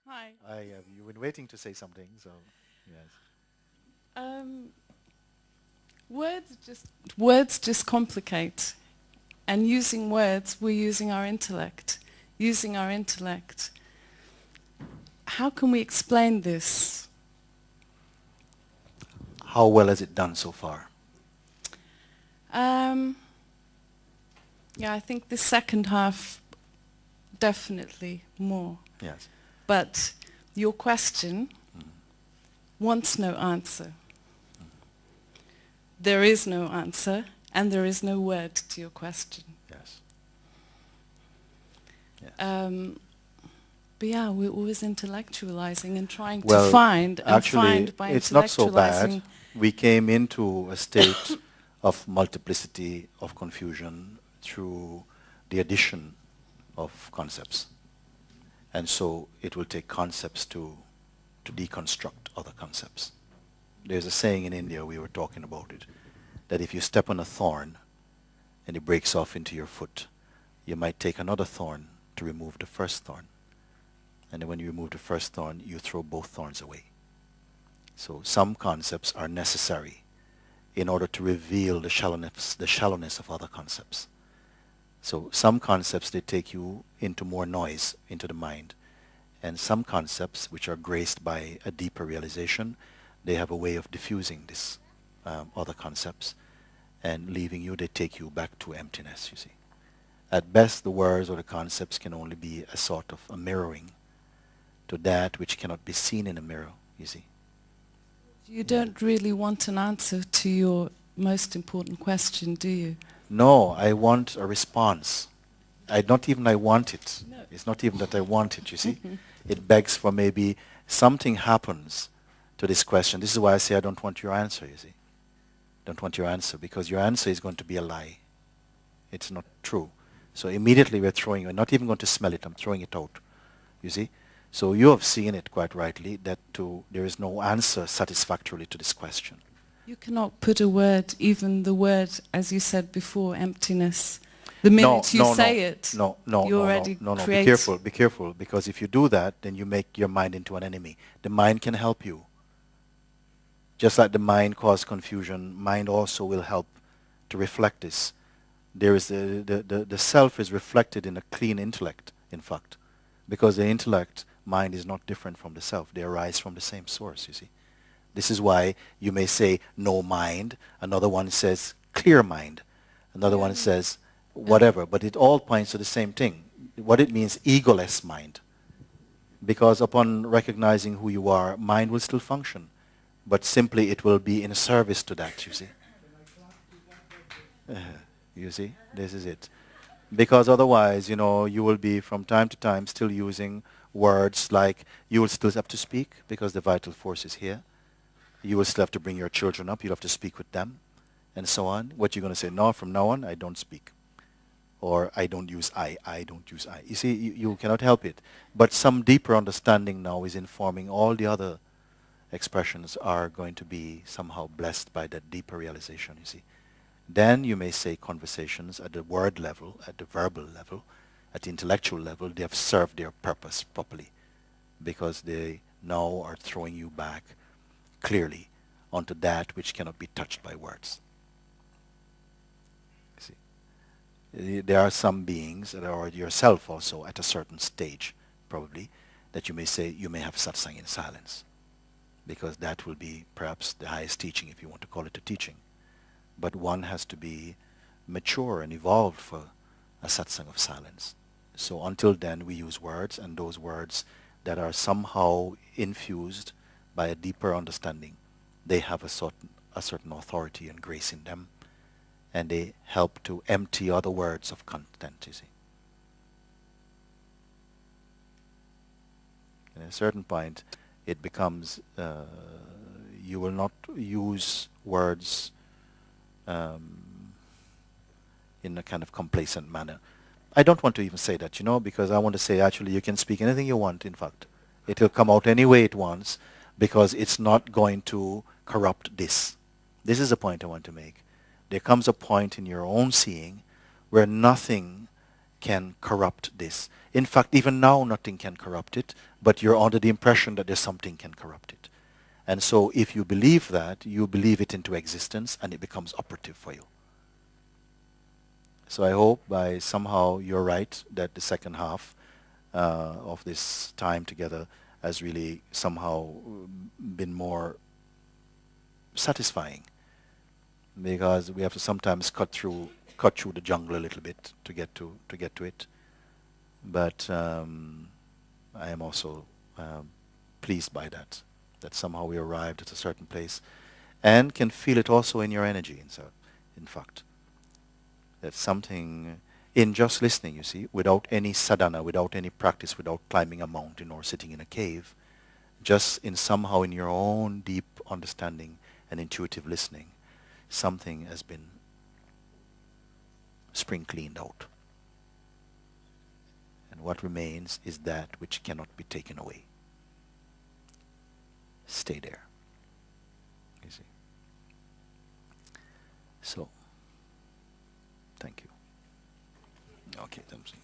Hi. You've been waiting to say something, so yes. Um, words just complicate, and using words, we're using our intellect. Using our intellect. How can we explain this? How well has it done so far? Um, yeah, I think the second half definitely more. Yes. But your question Mm. wants no answer. There is no answer, and there is no word to your question. Yes. Yes. But yeah, we're always intellectualizing and trying to Well, find and actually, find by it's not so bad. intellectualizing. We came into a state of multiplicity of confusion through the addition of concepts. And so it will take concepts to deconstruct other concepts. There's a saying in India, we were talking about it, that if you step on a thorn and it breaks off into your foot, you might take another thorn to remove the first thorn. And then when you remove the first thorn, you throw both thorns away. So some concepts are necessary in order to reveal the shallowness of other concepts. So some concepts, they take you into more noise, into the mind. And some concepts, which are graced by a deeper realization, they have a way of diffusing this other concepts and leaving you, they take you back to emptiness, you see. At best, the words or the concepts can only be a sort of a mirroring to that which cannot be seen in a mirror, you see. You Yeah. don't really want an answer to your most important question, do you? No, I want a response. Not even I want it. No. It's not even that I want it, you see. It begs for maybe something happens to this question. This is why I say I don't want your answer, you see. Don't want your answer because your answer is going to be a lie. It's not true. So immediately we're we're not even going to smell it, I'm throwing it out, you see. So you have seen it quite rightly that there is no answer satisfactorily to this question. You cannot put a word, even the word, as you said before, emptiness. The No, minute you no, no, say it, no, no, you no, no, already no, no. create. Be careful, because if you do that, then you make your mind into an enemy. The mind can help you. Just like the mind causes confusion, mind also will help to reflect this. There is the self is reflected in a clean intellect, in fact, because the intellect, mind is not different from the self. They arise from the same source, you see. This is why you may say no mind, another one says clear mind, another one says whatever, but it all points to the same thing. What it means, egoless mind. Because upon recognizing who you are, mind will still function, but simply it will be in service to that, you see. Uh, you see, this is it. Because otherwise, you will be from time to time still using words like you will still have to speak because the vital force is here. You will still have to bring your children up. You'll have to speak with them and so on. What you're going to say, no, from now on, I don't speak. Or I don't use I don't use I. You see, you cannot help it. But some deeper understanding now is informing all the other expressions are going to be somehow blessed by that deeper realization, you see. Then you may say conversations at the word level, at the verbal level, at the intellectual level, they have served their purpose properly because they now are throwing you back clearly onto that which cannot be touched by words. You see, there are some beings, or yourself also, at a certain stage, probably, that you may say you may have satsang in silence, because that will be perhaps the highest teaching, if you want to call it a teaching. But one has to be mature and evolved for a satsang of silence. So until then, we use words, and those words that are somehow infused by a deeper understanding, they have a certain authority and grace in them, and they help to empty other words of content, you see. And at a certain point, it becomes You will not use words in a kind of complacent manner. I don't want to even say that, because I want to say actually you can speak anything you want, in fact. It will come out any way it wants because it's not going to corrupt this. This is the point I want to make. There comes a point in your own seeing where nothing can corrupt this. In fact, even now nothing can corrupt it, but you're under the impression that there's something can corrupt it. And so if you believe that, you believe it into existence and it becomes operative for you. So I hope by somehow you're right that the second half of this time together has really somehow been more satisfying, because we have to sometimes cut through the jungle a little bit to get to it. But I am also pleased by that somehow we arrived at a certain place, and can feel it also in your energy. In fact, that something in just listening, you see, without any sadhana, without any practice, without climbing a mountain or sitting in a cave, just in somehow in your own deep understanding and intuitive listening, something has been spring cleaned out. And what remains is that which cannot be taken away. Stay there. You see. So, thank you. Okay, Dempsey.